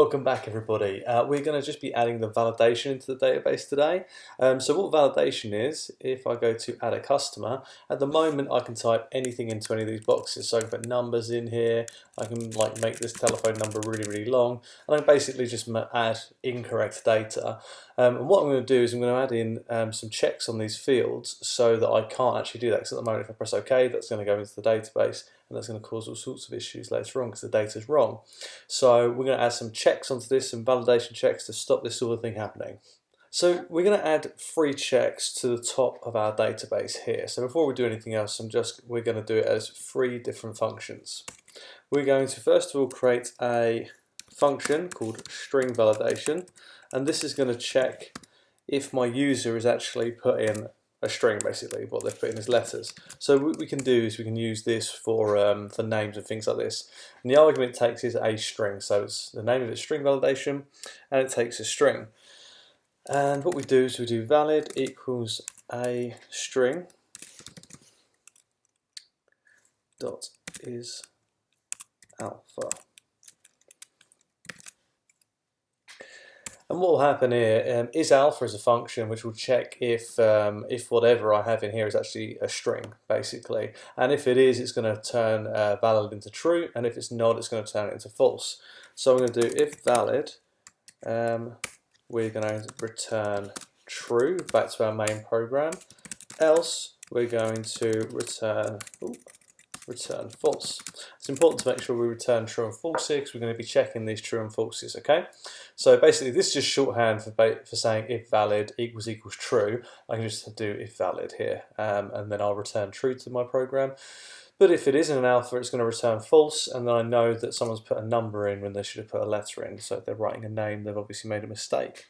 Welcome back everybody. We're going to just be adding the validation into the database today. So what validation is, if I go to add a customer, at the moment I can type anything into any of these boxes. So I can put numbers in here, I can make this telephone number really long, and I can basically just add incorrect data. And what I'm going to do is I'm going to add in some checks on these fields so that I can't actually do that, because at the moment if I press OK, that's going to go into the database and that's going to cause all sorts of issues later on because the data is wrong. So we're going to add some checks onto this, some validation checks to stop this sort of thing happening. So we're going to add 3 checks to the top of our database here. So before we do anything else, we're going to do it as 3 different functions. We're going to first of all create a function called string validation, and this is going to check if my user has actually put in a string, basically what they've put in as letters. So what we can do is we can use this for names and things like this. And the argument it takes is a string, so it's the name of it, string validation, and it takes a string. And what we do is we do valid equals a string dot is alpha. And what will happen here is alpha is a function which will check if whatever I have in here is actually a string, basically. And if it is, it's going to turn valid into true, and if it's not, it's going to turn it into false. So I'm going to do if valid, we're going to return true back to our main program, else we're going to return false. It's important to make sure we return true and false here because we're going to be checking these true and falses, okay? So basically this is just shorthand for saying if valid equals true. I can just do if valid here, and then I'll return true to my program. But if it isn't an alpha, it's going to return false, and then I know that someone's put a number in when they should have put a letter in. So if they're writing a name, they've obviously made a mistake.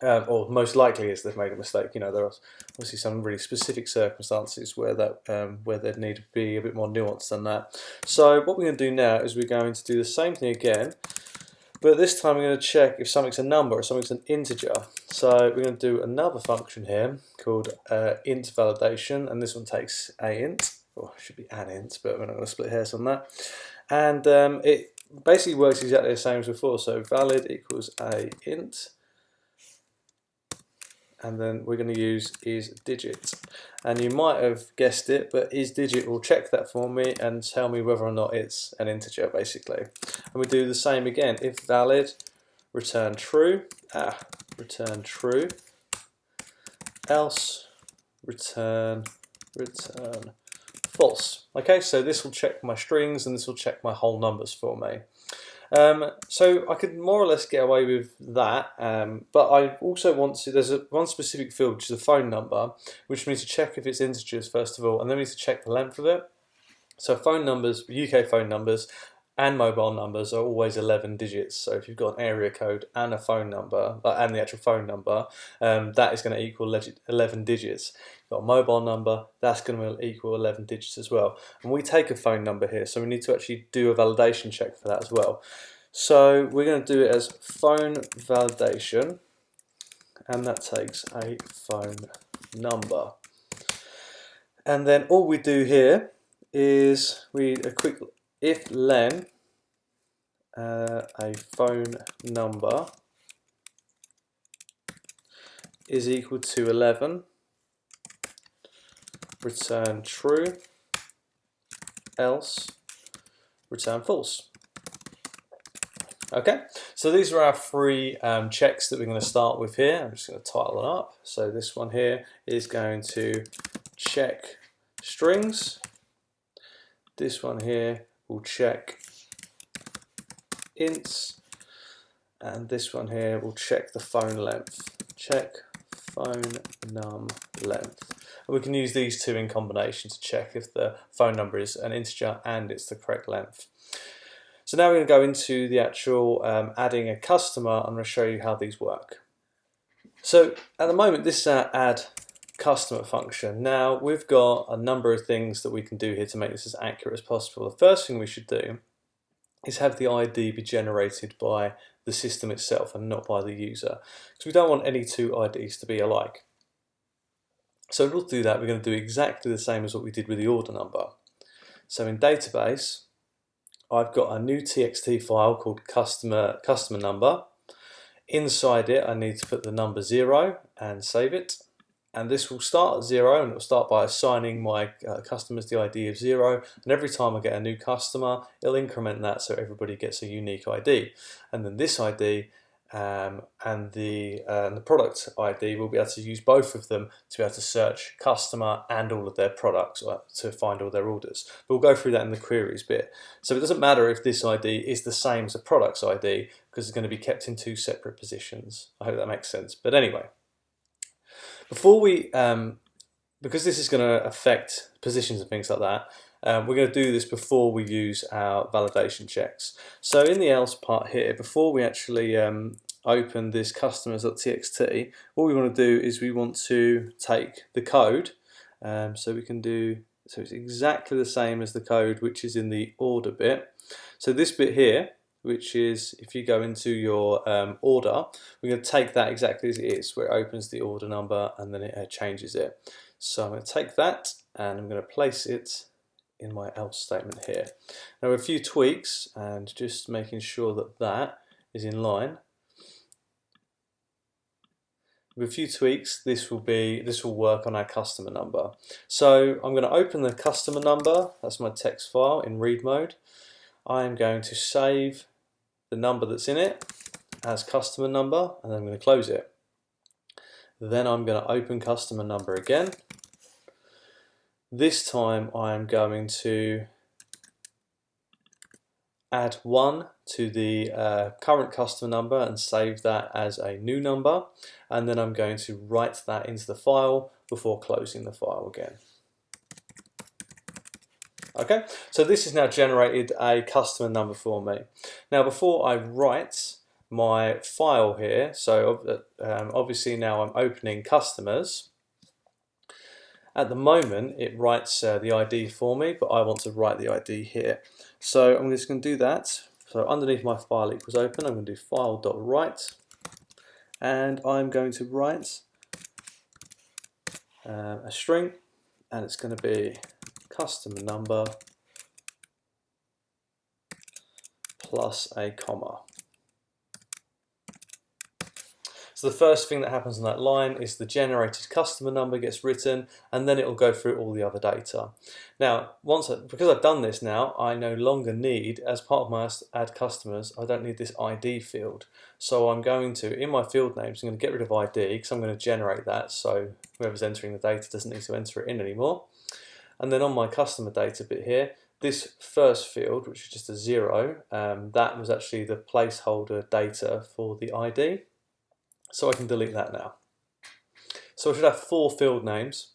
Or most likely is they've made a mistake. You know, there are obviously some really specific circumstances where they'd need to be a bit more nuanced than that. So what we're going to do now is we're going to do the same thing again, but this time we're going to check if something's a number or something's an integer. So we're going to do another function here called int validation, and this one takes a int, or it should be an int, but we're not going to split hairs on that. And it basically works exactly the same as before. So valid equals a int, and then we're going to use isDigit. And you might have guessed it, but isDigit will check that for me and tell me whether or not it's an integer, basically. And we do the same again. If valid, return true, else return false. Okay, so this will check my strings and this will check my whole numbers for me. So I could more or less get away with that, but I also want to, there's one specific field which is the phone number, which means to check if it's integers first of all, and then we need to check the length of it. So phone numbers, UK phone numbers and mobile numbers are always 11 digits. So if you've got an area code and a phone number, and the actual phone number, that is going to equal 11 digits. If you've got a mobile number, that's going to equal 11 digits as well. And we take a phone number here, so we need to actually do a validation check for that as well. So we're going to do it as phone validation, and that takes a phone number. And then all we do here is a quick if len a phone number is equal to 11, return true, else return false. Okay, so these are our 3 checks that we're going to start with here. I'm just going to title it up. So this one here is going to check strings. This one here will check ints, and this one here will check the phone length. Check phone num length. And we can use these 2 in combination to check if the phone number is an integer and it's the correct length. So now we're going to go into the actual adding a customer. I'm going to show you how these work. So at the moment this is our add customer function. Now we've got a number of things that we can do here to make this as accurate as possible. The first thing we should do is have the ID be generated by the system itself and not by the user, because we don't want any 2 IDs to be alike. So we'll do that. We're going to do exactly the same as what we did with the order number. So in database, I've got a new TXT file called customer number. Inside it, I need to put the number 0 and save it. And this will start at 0, and it will start by assigning my customers the ID of 0. And every time I get a new customer, it'll increment that so everybody gets a unique ID. And then this ID and the product ID, we'll be able to use both of them to be able to search customer and all of their products to find all their orders. But we'll go through that in the queries bit. So it doesn't matter if this ID is the same as a product's ID, because it's going to be kept in 2 separate positions. I hope that makes sense. But anyway, before we, because this is going to affect positions and things like that, we're going to do this before we use our validation checks. So in the else part here, before we actually open this customers.txt, what we want to do is we want to take the code, so it's exactly the same as the code which is in the order bit. So this bit here, which is, if you go into your order, we're going to take that exactly as it is, where it opens the order number and then it changes it. So I'm going to take that and I'm going to place it in my else statement here. Now a few tweaks, and just making sure that that is in line. With a few tweaks, this will work on our customer number. So I'm going to open the customer number, that's my text file, in read mode. I'm going to save the number that's in it as customer number, and then I'm going to close it. Then I'm going to open customer number again. This time I'm going to add 1 to the current customer number and save that as a new number, and then I'm going to write that into the file before closing the file again. Okay, so this has now generated a customer number for me. Now before I write my file here, so obviously now I'm opening customers. At the moment it writes the ID for me, but I want to write the ID here. So I'm just going to do that. So underneath my file equals open, I'm going to do file.write, and I'm going to write a string, and it's going to be customer number plus a comma. So the first thing that happens on that line is the generated customer number gets written, and then it will go through all the other data. Now, because I've done this now, I no longer need, as part of my add customers, I don't need this ID field. So I'm going to, in my field names, I'm going to get rid of ID because I'm going to generate that, so whoever's entering the data doesn't need to enter it in anymore. And then on my customer data bit here, this first field, which is just a 0, that was actually the placeholder data for the ID. So I can delete that now. So I should have 4 field names,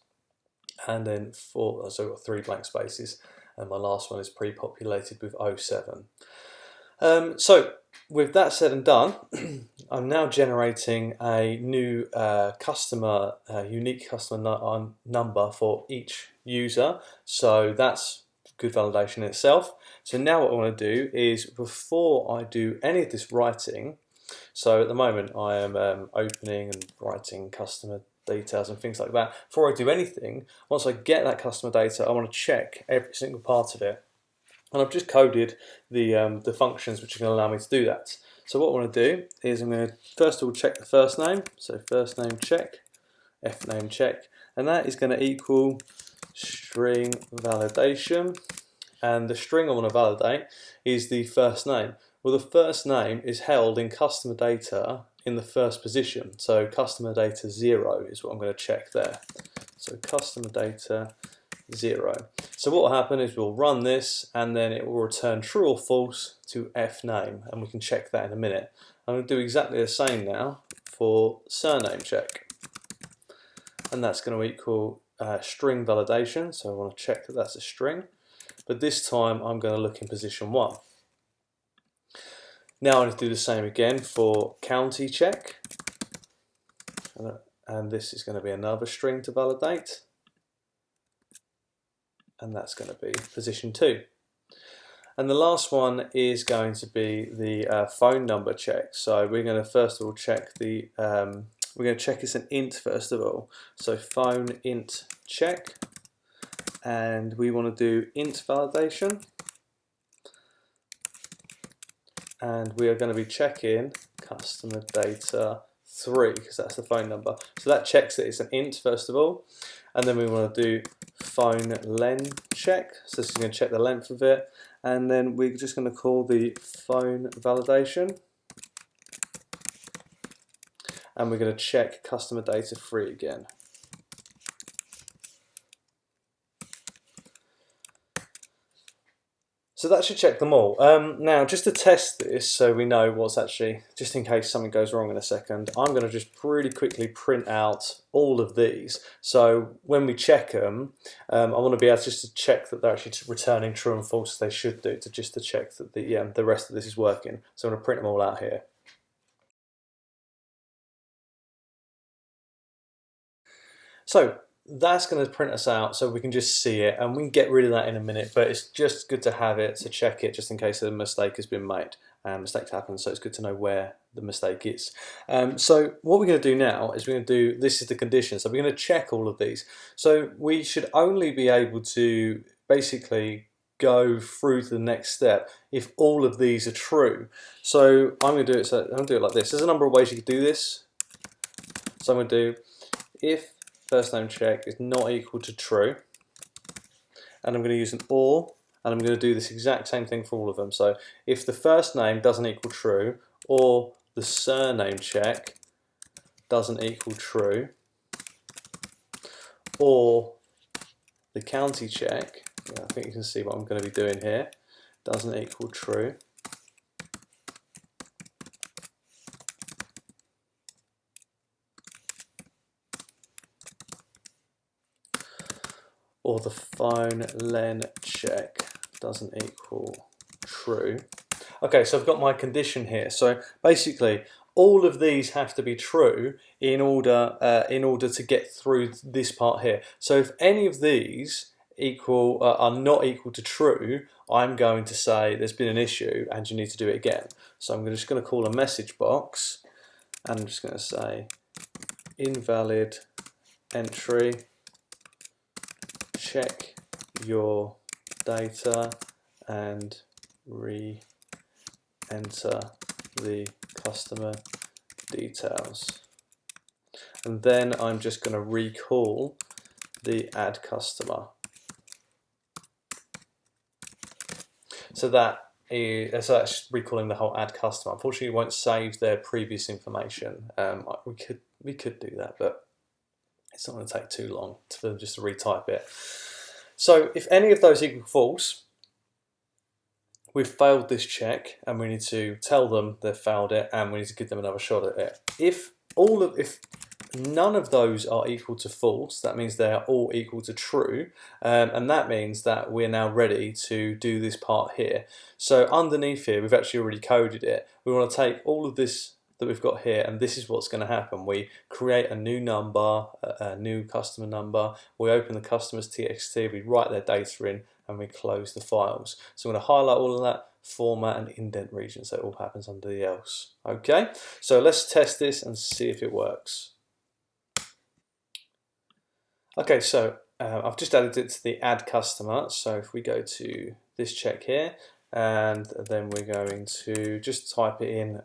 and then 4, so I've got 3 blank spaces, and my last one is pre-populated with 07. So with that said and done, I'm now generating a new unique customer number for each user. So that's good validation in itself. So now what I want to do is, before I do any of this writing, so at the moment I am opening and writing customer details and things like that. Before I do anything, once I get that customer data, I want to check every single part of it. And I've just coded the functions which are going to allow me to do that. So what I want to do is I'm going to first of all check the first name. So first name check, F name check, and that is going to equal string validation. And the string I want to validate is the first name. Well, the first name is held in customer data in the first position. So customer data 0 is what I'm going to check there. So customer data 0. So what will happen is we'll run this, and then it will return true or false to F name, and we can check that in a minute. I'm going to do exactly the same now for surname check, and that's going to equal string validation. So I want to check that that's a string, but this time I'm going to look in position 1. Now I need to do the same again for county check, and this is going to be another string to validate, and that's going to be position 2. And the last one is going to be the phone number check. So we're going to first of all check we're going to check it's an int first of all. So phone int check, and we want to do int validation. and we are going to be checking customer data 3 because that's the phone number. So that checks that it's an int first of all, and then we want to do phone len check. So this is going to check the length of it, and then we're just going to call the phone validation, and we're going to check customer data 3 again. So that should check them all. Now, just to test this, so we know what's actually, just in case something goes wrong in a second, I'm going to just really quickly print out all of these. So when we check them, I want to be able just to check that they're actually returning true and false as they should do, just to check that the rest of this is working. So I'm going to print them all out here. So that's going to print us out so we can just see it, and we can get rid of that in a minute, but it's just good to have it to check it just in case a mistake has been made. Mistakes happen, so it's good to know where the mistake is. So what we're going to do now is we're going to do, this is the condition, so we're going to check all of these. So we should only be able to basically go through to the next step if all of these are true. So I'm going to do it, so I'm going to do it like this. There's a number of ways you could do this. So I'm going to do if first name check is not equal to true, and I'm going to use an or, and I'm going to do this exact same thing for all of them. So if the first name doesn't equal true, or the surname check doesn't equal true, or the county check, I think you can see what I'm going to be doing here, doesn't equal true, or the phone len check doesn't equal true. Okay, so I've got my condition here. So basically, all of these have to be true in order to get through this part here. So if any of these are not equal to true, I'm going to say there's been an issue and you need to do it again. So I'm just going to call a message box, and I'm just going to say invalid entry, check your data and re-enter the customer details. And then I'm just going to recall the add customer. So that's recalling the whole add customer. Unfortunately, it won't save their previous information. We could do that, but it's not going to take too long just to retype it. So if any of those equal false, we've failed this check, and we need to tell them they've failed it, and we need to give them another shot at it. If none of those are equal to false, that means they are all equal to true, and that means that we're now ready to do this part here. So underneath here, we've actually already coded it. We want to take all of this that we've got here, and this is what's going to happen. We create a new number, a new customer number, we open the customers txt, we write their data in, and we close the files. So I'm going to highlight all of that, format and indent region, so it all happens under the else. Okay, so let's test this and see if it works. Okay, so I've just added it to the add customer. So if we go to this check here, and then we're going to just type it in.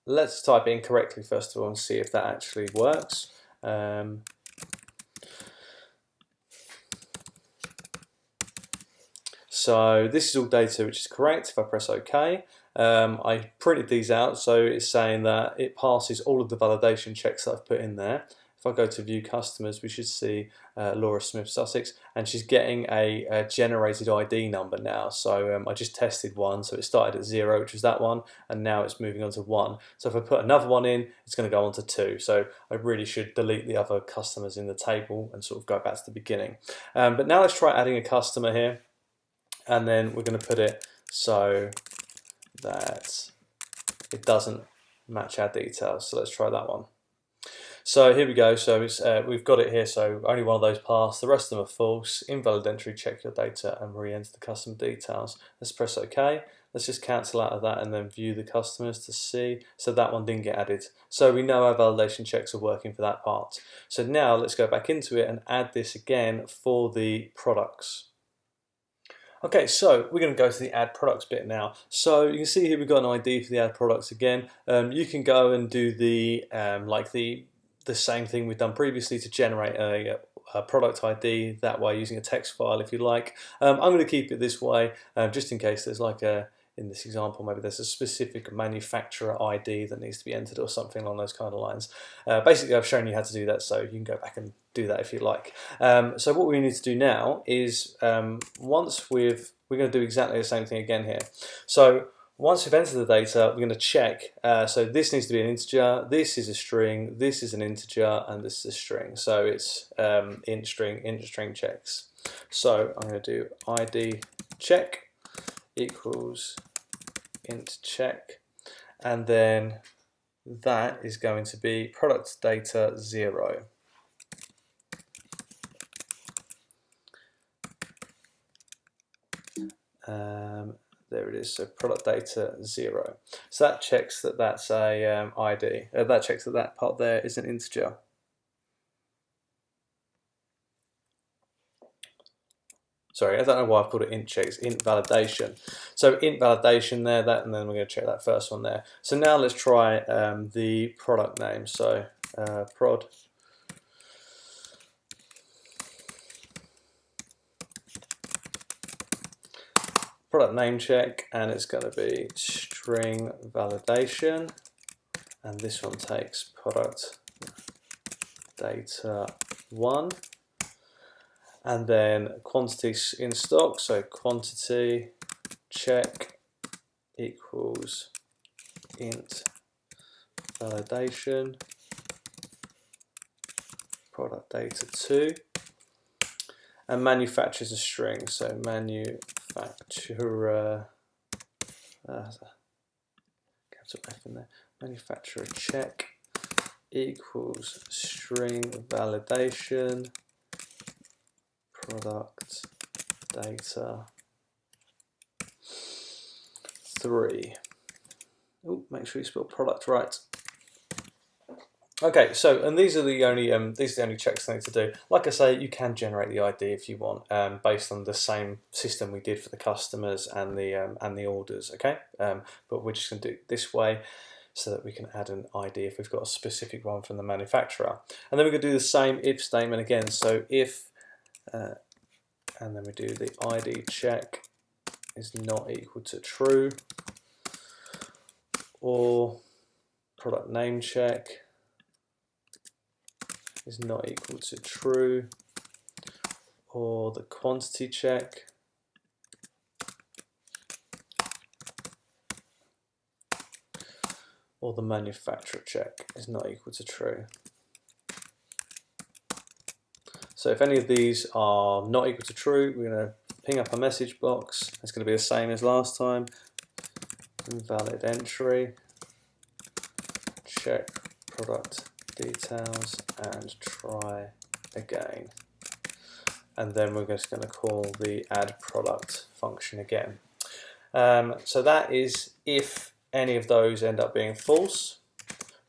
Let's type it in correctly first of all and see if that actually works. So this is all data which is correct. If I press OK, I printed these out, so it's saying that it passes all of the validation checks that I've put in there. If I go to view customers, we should see Laura Smith Sussex, and she's getting a generated ID number now. So I just tested one, so it started at 0, which was that one, and now it's moving on to 1. So if I put another one in, it's going to go on to 2. So I really should delete the other customers in the table and sort of go back to the beginning. But now let's try adding a customer here, and then we're going to put it so that it doesn't match our details. So let's try that one. So here we go, so it's, we've got it here, so only one of those passed, the rest of them are false. Invalid entry, check your data and re-enter the customer details. Let's press OK. Let's just cancel out of that and then view the customers to see. So that one didn't get added. So we know our validation checks are working for that part. So now let's go back into it and add this again for the products. Okay, so we're going to go to the add products bit now. So you can see here we've got an ID for the add products again. You can go and do the the same thing we've done previously to generate a product ID that way using a text file if you like. I'm going to keep it this way just in case there's like in this example, maybe there's a specific manufacturer ID that needs to be entered or something along those kind of lines. Basically, I've shown you how to do that, so you can go back and do that if you like. So what we need to do now is we're going to do exactly the same thing again here. So once we've entered the data, we're going to check. So this needs to be an integer, this is a string, this is an integer, and this is a string. So it's int string checks. So I'm going to do ID check equals int check, and then that is going to be product data 0. There it is, so product data 0. So that checks that that's a ID. That checks that that part there is an integer. Sorry, I don't know why I've called it int checks, int validation. So int validation there, that, and then we're going to check that first one there. So now let's try the product name. So prod product name check, and it's going to be string validation, and this one takes product data 1. And then quantity in stock, so quantity check equals int validation product data 2, and manufacturer is a string, so manufacturer capital F in there, manufacturer check equals string validation product data 3. Oh, make sure you spell product right. Okay, so and these are the only checks I need to do. Like I say, you can generate the ID if you want, based on the same system we did for the customers and the orders. Okay, but we're just going to do it this way so that we can add an ID if we've got a specific one from the manufacturer. And then we're going to do the same if statement again. So if and then we do the ID check is not equal to true, or product name check is not equal to true, or the quantity check or the manufacturer check is not equal to true. So if any of these are not equal to true, we're going to ping up a message box. It's going to be the same as last time. Invalid entry, check product details, and try again. And then we're just going to call the add product function again. So that is if any of those end up being false.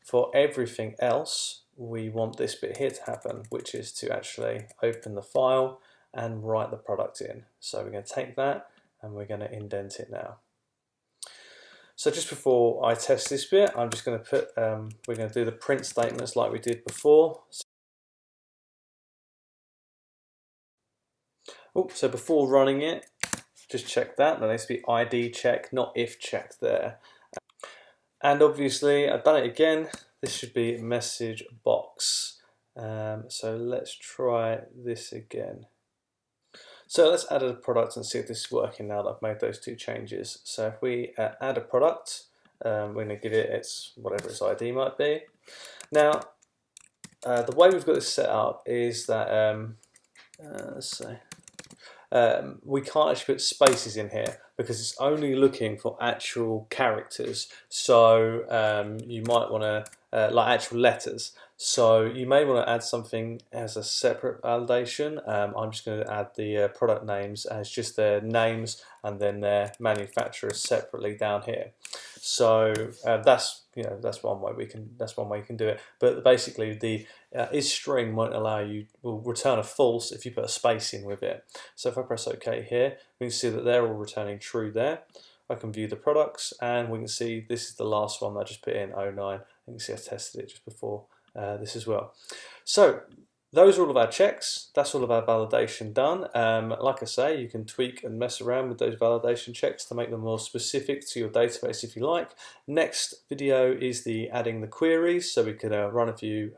For everything else, we want this bit here to happen, which is to actually open the file and write the product in. So we're going to take that and we're going to indent it now. So just before I test this bit, I'm just going to put, we're going to do the print statements like we did before. So before running it, just check that. There needs to be ID check, not if check there. And obviously, I've done it again. This should be message box. So let's try this again. So let's add a product and see if this is working now that I've made those two changes. So if we add a product, we're going to give it its whatever its ID might be. Now, the way we've got this set up is that let's see. We can't actually put spaces in here. because it's only looking for actual characters. So you might want to like actual letters. So you may want to add something as a separate validation. I'm just going to add the product names as just their names and then their manufacturers separately down here. So that's one way you can do it. But basically, the is string won't allow you, will return a false if you put a space in with it. So if I press OK here, we can see that they're all returning true there. I can view the products, and we can see this is the last one that I just put in, 09. You can see I tested it just before this as well. So those are all of our checks. That's all of our validation done. Like I say, you can tweak and mess around with those validation checks to make them more specific to your database if you like. Next video is the adding the queries. So we could run a few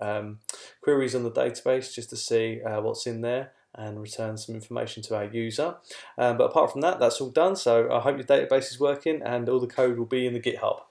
queries on the database just to see what's in there and return some information to our user. But apart from that, that's all done. So I hope your database is working and all the code will be in the GitHub.